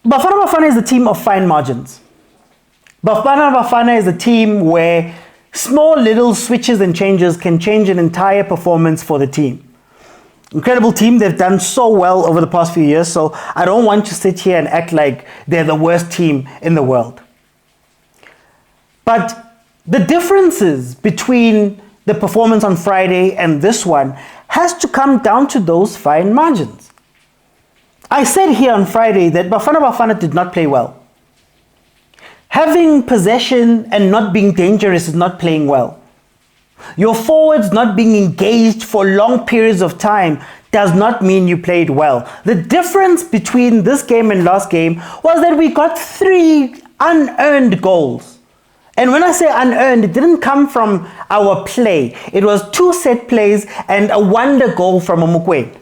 Bafana Bafana is a team of fine margins. Bafana Bafana is a team where small little switches and changes can change an entire performance for the team. Incredible team. They've done so well over the past few years, so I don't want to sit here and act like they're the worst team in the world. But the differences between the performance on Friday and this one has to come down to those fine margins. I said here on Friday that Bafana Bafana did not play well. Having possession and not being dangerous is not playing well. Your forwards not being engaged for long periods of time does not mean you played well. The difference between this game and last game was that we got 3 unearned goals. And when I say unearned, it didn't come from our play. It was 2 set plays and a wonder goal from a mokwena.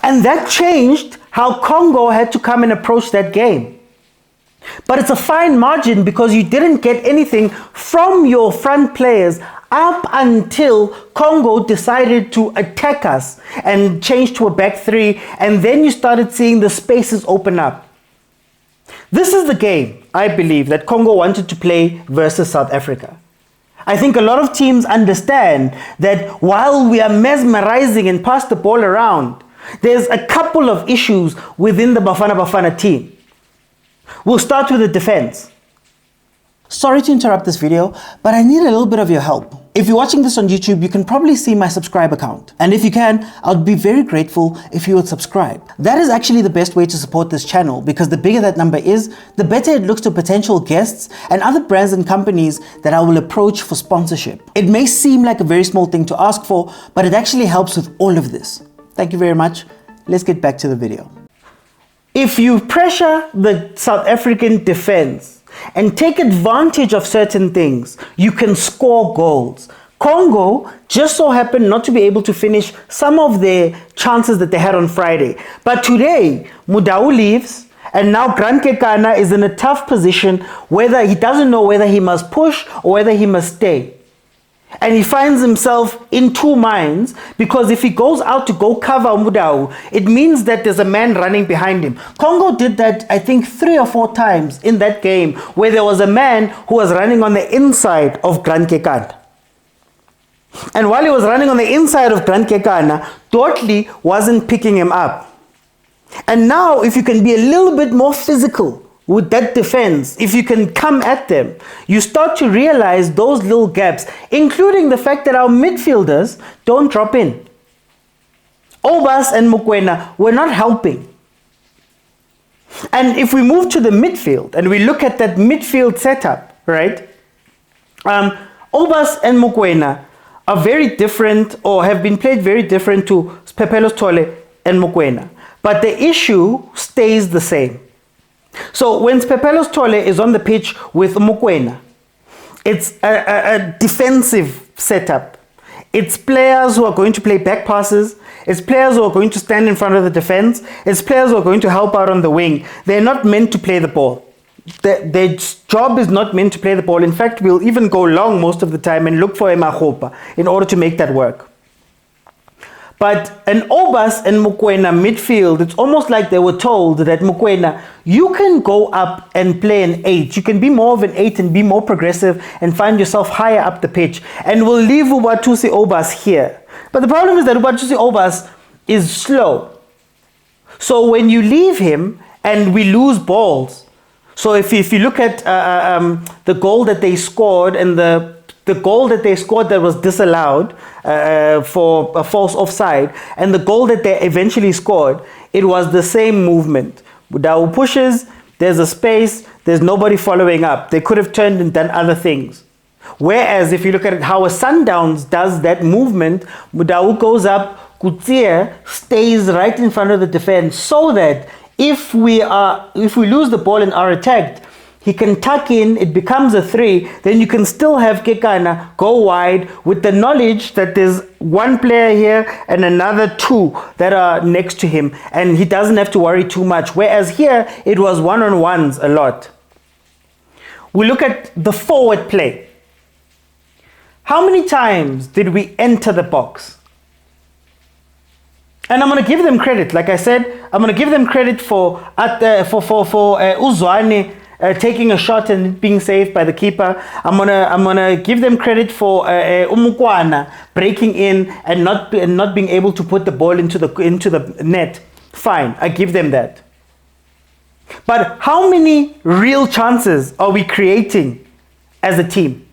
And that changed how Congo had to come and approach that game. But it's a fine margin because you didn't get anything from your front players up until Congo decided to attack us and change to a back 3, and then you started seeing the spaces open up. This is the game, I believe, that Congo wanted to play versus South Africa. I think a lot of teams understand that while we are mesmerizing and pass the ball around, there's a couple of issues within the Bafana Bafana team. We'll start with the defense. Sorry to interrupt this video, but I need a little bit of your help. If you're watching this on YouTube, you can probably see my subscribe account. And if you can, I'd be very grateful if you would subscribe. That is actually the best way to support this channel, because the bigger that number is, the better it looks to potential guests and other brands and companies that I will approach for sponsorship. It may seem like a very small thing to ask for, but it actually helps with all of this. Thank you very much. Let's get back to the video. If you pressure the South African defense and take advantage of certain things, you can score goals. Congo just so happened not to be able to finish some of their chances that they had on Friday. But today, Motaung leaves, and now Grant Kekana is in a tough position whether he doesn't know whether he must push or whether he must stay. And he finds himself in 2 minds, because if he goes out to go cover Motaung, it means that there's a man running behind him. Congo did that, I think, 3 or 4 times in that game, where there was a man who was running on the inside of Grant Kekana. And while he was running on the inside of Grant Kekana, Dortley wasn't picking him up. And now, if you can be a little bit more physical with that defense, if you can come at them, you start to realize those little gaps, including the fact that our midfielders don't drop in. Obas and Mokwena were not helping. And if we move to the midfield and we look at that midfield setup, right? Obas and Mokwena are very different, or have been played very different to Pepelos Tole and Mokwena. But the issue stays the same. So when Pepelos Tole is on the pitch with Mokwena, it's a defensive setup. It's players who are going to play back passes. It's players who are going to stand in front of the defense. It's players who are going to help out on the wing. They're not meant to play the ball. Their job is not meant to play the ball. In fact, we'll even go long most of the time and look for a mahopa in order to make that work. But an Obas and Mokwena midfield, it's almost like they were told that Mokwena, you can go up and play an 8. You can be more of an 8 and be more progressive and find yourself higher up the pitch. And we'll leave Ubatusi Obas here. But the problem is that Ubatusi Obas is slow. So when you leave him and we lose balls, so if you look at the goal that they scored and the goal that they scored that was disallowed for a false offside, and the goal that they eventually scored, it was the same movement. Motaung pushes, there's a space, there's nobody following up. They could have turned and done other things. Whereas if you look at how a Sundowns does that movement, Motaung goes up, Kutsier stays right in front of the defense, so that if we lose the ball and are attacked, he can tuck in, it becomes a 3, then you can still have Kekana go wide with the knowledge that there's one player here and another 2 that are next to him, and he doesn't have to worry too much. Whereas here, it was one-on-ones a lot. We look at the forward play. How many times did we enter the box? And I'm going to give them credit. Like I said, I'm going to give them credit for Uzwane taking a shot and being saved by the keeper. I'm gonna give them credit for mokwena breaking in and not being able to put the ball into the net. Fine, I give them that. But how many real chances are we creating as a team?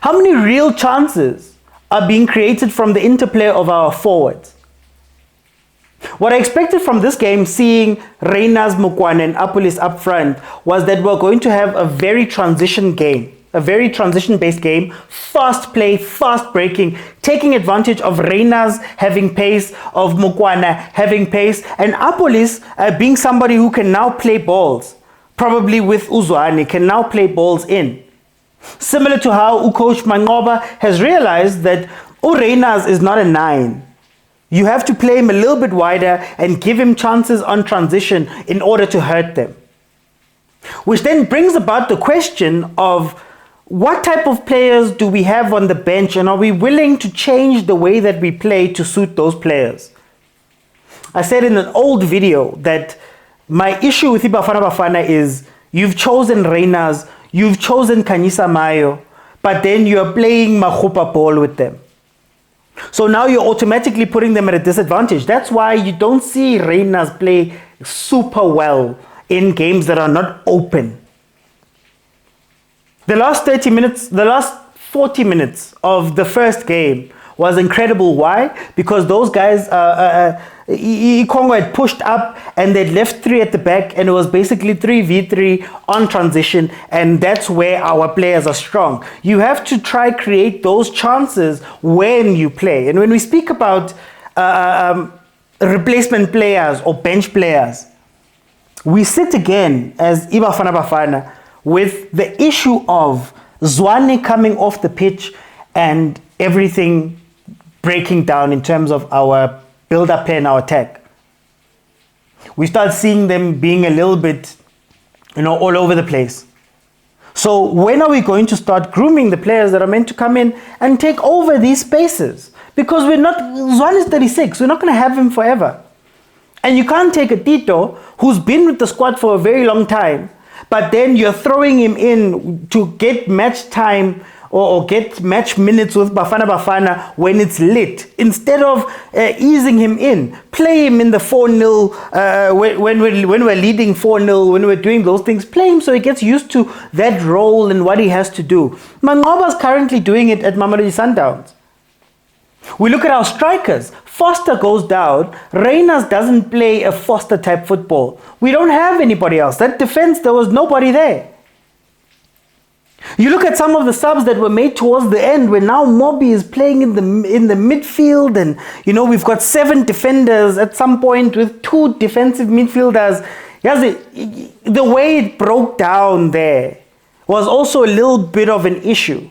How many real chances are being created from the interplay of our forwards? What I expected from this game, seeing Reiners, Mokwena and Apolis up front, was that we're going to have a very transition game, a very transition-based game, fast play, fast breaking, taking advantage of Reiners having pace, of Mokwena having pace, and Apolis being somebody who can now play balls, probably with Uzwane, can now play balls in. Similar to how Coach Mangoba has realized that Reiners is not a 9. You have to play him a little bit wider and give him chances on transition in order to hurt them. Which then brings about the question of what type of players do we have on the bench, and are we willing to change the way that we play to suit those players? I said in an old video that my issue with Bafana Bafana is you've chosen Reiners, you've chosen Kanyisa Mayo, but then you're playing Mahupa ball with them. So now you're automatically putting them at a disadvantage. That's why you don't see Reiners play super well in games that are not open. The last 30 minutes, the last 40 minutes of the first game was incredible. Why? Because those guys, Congo had pushed up and they'd left 3 at the back, and it was basically 3v3 on transition, and that's where our players are strong. You have to try create those chances when you play. And when we speak about replacement players or bench players, we sit again as Bafana Bafana with the issue of Zwane coming off the pitch and everything breaking down in terms of our build-up play and our attack. We start seeing them being a little bit, all over the place. So when are we going to start grooming the players that are meant to come in and take over these spaces? Because Zwane is 36, we're not going to have him forever. And you can't take a Tito who's been with the squad for a very long time, but then you're throwing him in to get match time or get match minutes with Bafana Bafana when it's lit. Instead of easing him in, play him in the 4-0, when we're leading 4-0, when we're doing those things, play him so he gets used to that role and what he has to do. Mangoba's currently doing it at Mamelodi Sundowns. We look at our strikers. Foster goes down. Reiners doesn't play a Foster type football. We don't have anybody else. That defense, there was nobody there. You look at some of the subs that were made towards the end, where now Mobi is playing in the midfield, and we've got 7 defenders at some point with 2 defensive midfielders. The way it broke down there was also a little bit of an issue.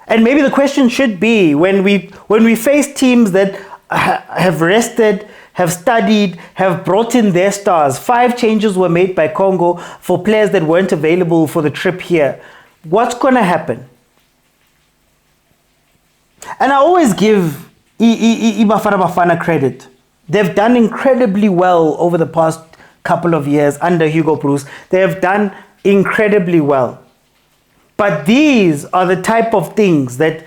And maybe the question should be, when we face teams that have rested, have studied, have brought in their stars. 5 changes were made by Congo for players that weren't available for the trip here. What's going to happen? And I always give Bafana Bafana credit. They've done incredibly well over the past couple of years under Hugo Bruce. They have done incredibly well. But these are the type of things that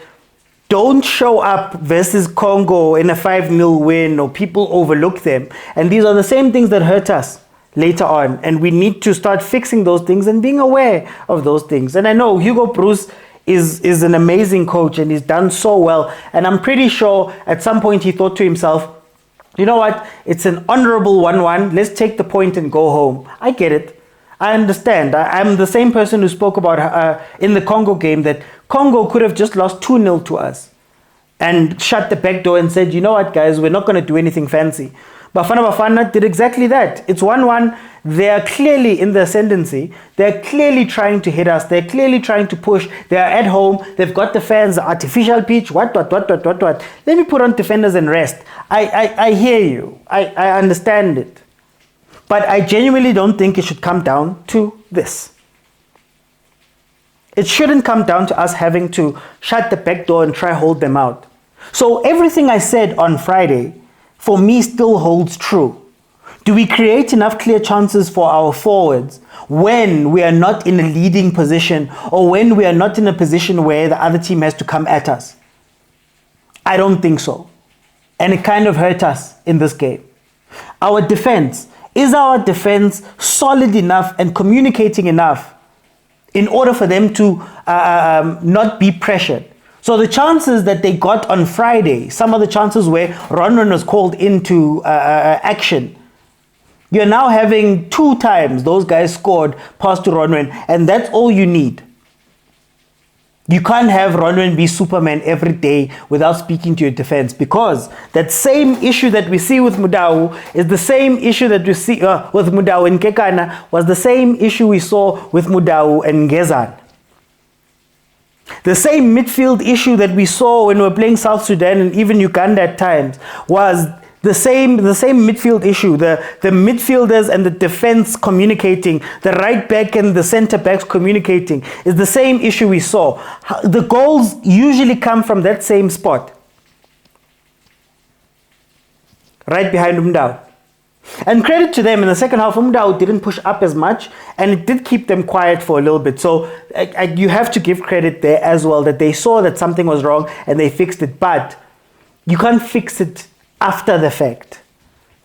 don't show up versus Congo in a 5-0 win, or people overlook them. And these are the same things that hurt us later on, and we need to start fixing those things and being aware of those things. And I know Hugo Bruce is an amazing coach, and he's done so well, and I'm pretty sure at some point he thought to himself, you know what, it's an honorable 1-1, let's take the point and go home. I get it, I understand. I'm the same person who spoke about in the Congo game that Congo could have just lost 2-0 to us and shut the back door and said, you know what guys, we're not going to do anything fancy. Bafana Bafana did exactly that. It's 1-1. They are clearly in the ascendancy. They're clearly trying to hit us. They're clearly trying to push. They are at home. They've got the fans, the artificial pitch, what. Let me put on defenders and rest. I hear you. I understand it. But I genuinely don't think it should come down to this. It shouldn't come down to us having to shut the back door and try hold them out. So everything I said on Friday, for me still holds true. Do we create enough clear chances for our forwards when we are not in a leading position or when we are not in a position where the other team has to come at us? I don't think so. And it kind of hurt us in this game. Our defense, is our defense solid enough and communicating enough in order for them to not be pressured? So the chances that they got on Friday, some of the chances where Ronwen was called into action, you're now having 2 times those guys scored past to Ronwen, and that's all you need. You can't have Ronwen be Superman every day without speaking to your defense, because that same issue that we see with Motaung is the same issue that we see with Motaung and Kekana was the same issue we saw with Motaung and Ngezan. The same midfield issue that we saw when we were playing South Sudan and even Uganda at times was the same midfield issue. The midfielders and the defense communicating, the right back and the center backs communicating is the same issue we saw. The goals usually come from that same spot, right behind Motaung. And credit to them, in the second half, Motaung didn't push up as much, and it did keep them quiet for a little bit. So you have to give credit there as well, that they saw that something was wrong and they fixed it. But you can't fix it after the fact.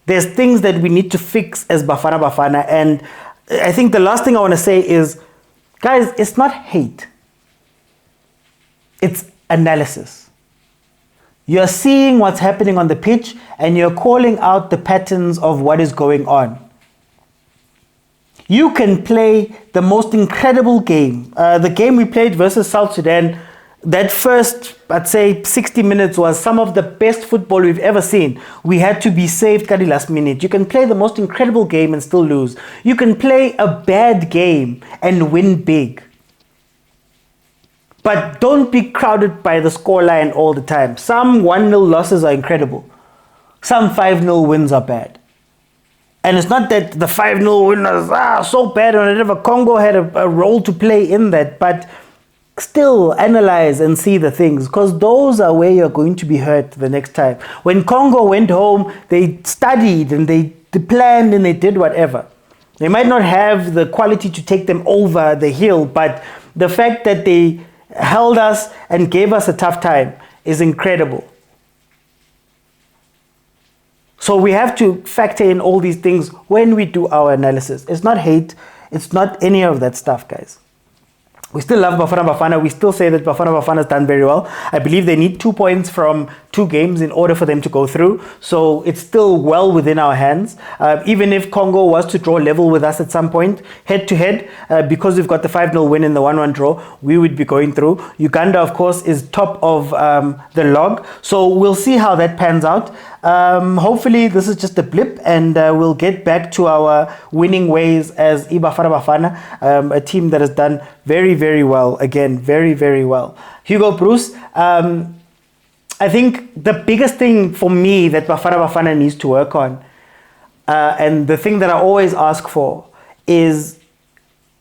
There's things that we need to fix as Bafana Bafana. And I think the last thing I want to say is, guys, it's not hate. It's analysis. You're seeing what's happening on the pitch and you're calling out the patterns of what is going on. You can play the most incredible game. The game we played versus South Sudan, that first, I'd say 60 minutes was some of the best football we've ever seen. We had to be saved at the last minute. You can play the most incredible game and still lose. You can play a bad game and win big. But don't be crowded by the scoreline all the time. Some 1-0 losses are incredible. Some 5-0 wins are bad. And it's not that the 5-0 winners are so bad or whatever. Congo had a role to play in that. But still analyze and see the things, because those are where you're going to be hurt the next time. When Congo went home, they studied and they planned and they did whatever. They might not have the quality to take them over the hill, but the fact that they held us and gave us a tough time is incredible. So we have to factor in all these things when we do our analysis. It's not hate. It's not any of that stuff, guys. We still love Bafana Bafana. We still say that Bafana Bafana has done very well. I believe they need 2 points from 2 games in order for them to go through. So it's still well within our hands. Even if Congo was to draw level with us at some point, head to head, because we've got the 5-0 win and the 1-1 draw, we would be going through. Uganda, of course, is top of the log. So we'll see how that pans out. Hopefully this is just a blip and we'll get back to our winning ways as Bafana Bafana, a team that has done very, very well. Again, very, very well. Hugo, Bruce, I think the biggest thing for me that Bafana Bafana needs to work on, and the thing that I always ask for, is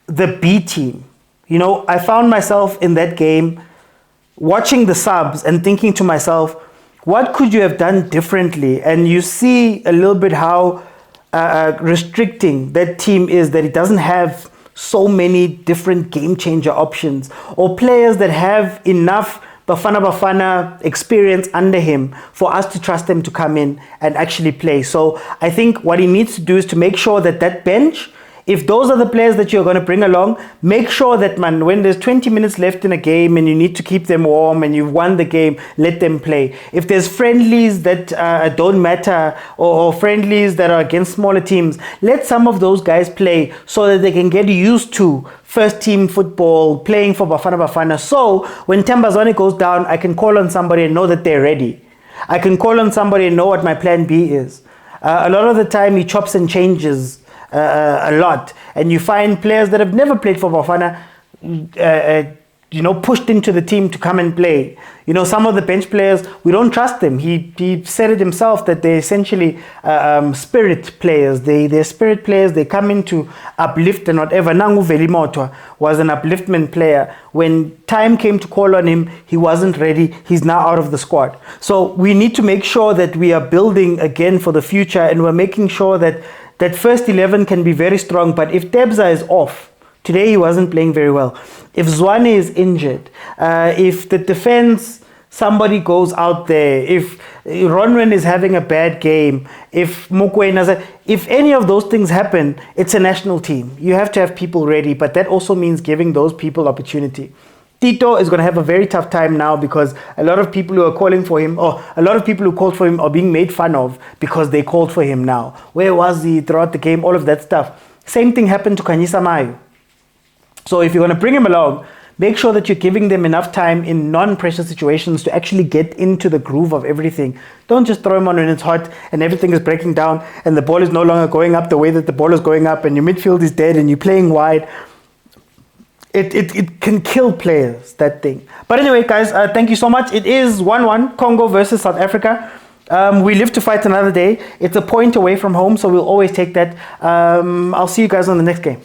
the B team. You know, I found myself in that game watching the subs and thinking to myself, what could you have done differently? And you see a little bit how restricting that team is, that it doesn't have so many different game changer options or players that have enough Bafana Bafana experience under him for us to trust them to come in and actually play. So I think what he needs to do is to make sure that that bench, if those are the players that you're going to bring along, make sure that, man, when there's 20 minutes left in a game and you need to keep them warm and you've won the game, let them play. If there's friendlies that don't matter or friendlies that are against smaller teams, let some of those guys play so that they can get used to first team football, playing for Bafana Bafana. So when Tambazwane goes down, I can call on somebody and know that they're ready. I can call on somebody and know what my plan B is. A lot of the time he chops and changes a lot, and you find players that have never played for Bafana pushed into the team to come and play. Some of the bench players, we don't trust them. He said it himself that they're essentially spirit players. They're spirit players. They come in to uplift and whatever. Nangu Velimotwa was an upliftment player. When time came to call on him, he wasn't ready. He's now out of the squad. So we need to make sure that we are building again for the future, and we're making sure that that first 11 can be very strong. But if Tebza is off, today he wasn't playing very well. If Zwane is injured, if the defense, somebody goes out there, if Ronwen is having a bad game, if Mokwena, if any of those things happen, it's a national team. You have to have people ready, but that also means giving those people opportunity. Tito is going to have a very tough time now because a lot of people who are calling for him, or a lot of people who called for him, are being made fun of because they called for him now. Where was he throughout the game? All of that stuff. Same thing happened to Khanyisa Mayu. So if you're going to bring him along, make sure that you're giving them enough time in non-pressure situations to actually get into the groove of everything. Don't just throw him on when it's hot and everything is breaking down and the ball is no longer going up the way that the ball is going up and your midfield is dead and you're playing wide. It can kill players, that thing. But anyway, guys, thank you so much. It is 1-1, Congo versus South Africa. We live to fight another day. It's a point away from home, so we'll always take that. I'll see you guys on the next game.